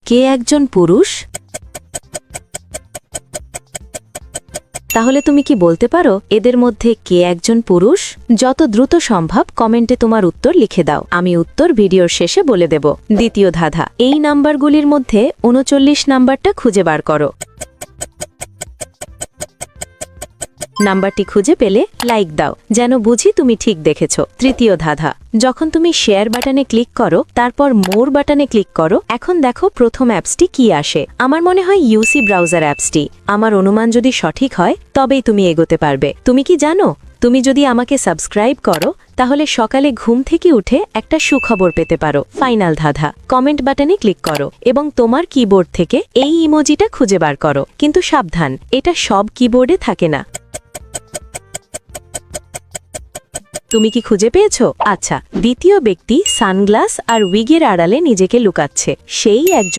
কে একজন পুরুষ? তাহলে তুমি কি বলতে পারো এদের মধ্যে কে একজন পুরুষ? যত দ্রুত সম্ভব কমেন্টে তোমার উত্তর লিখে দাও, আমি উত্তর ভিডিওর শেষে বলে দেব। দ্বিতীয় ধাঁধা, এই নাম্বারগুলির মধ্যে ৩৯ নাম্বারটা খুঁজে বার করো। নাম্বারটি খুঁজে পেলে লাইক দাও, যেন বুঝি তুমি ঠিক দেখেছ। তৃতীয় ধাঁধা, যখন তুমি শেয়ার বাটনে ক্লিক করো তারপর মোর বাটনে ক্লিক করো, এখন দেখো প্রথম অ্যাপসটি কি আসে। আমার মনে হয় ইউসি ব্রাউজার অ্যাপসটি। আমার অনুমান যদি সঠিক হয় তবেই তুমি এগোতে পারবে। তুমি কি জানো, তুমি যদি আমাকে সাবস্ক্রাইব করো তাহলে সকালে ঘুম থেকে উঠে একটা সুখবর পেতে পারো। ফাইনাল ধাঁধা, কমেন্ট বাটনে ক্লিক করো এবং তোমার কিবোর্ড থেকে এই ইমোজিটা খুঁজে বার করো। কিন্তু সাবধান, এটা সব কিবোর্ডে থাকে না। তুমি কি খুঁজে পেয়েছো? আচ্ছা, দ্বিতীয় ব্যক্তি সানগ্লাস আর উইগের আড়ালে নিজেকে লুকাচ্ছে, সেই একজন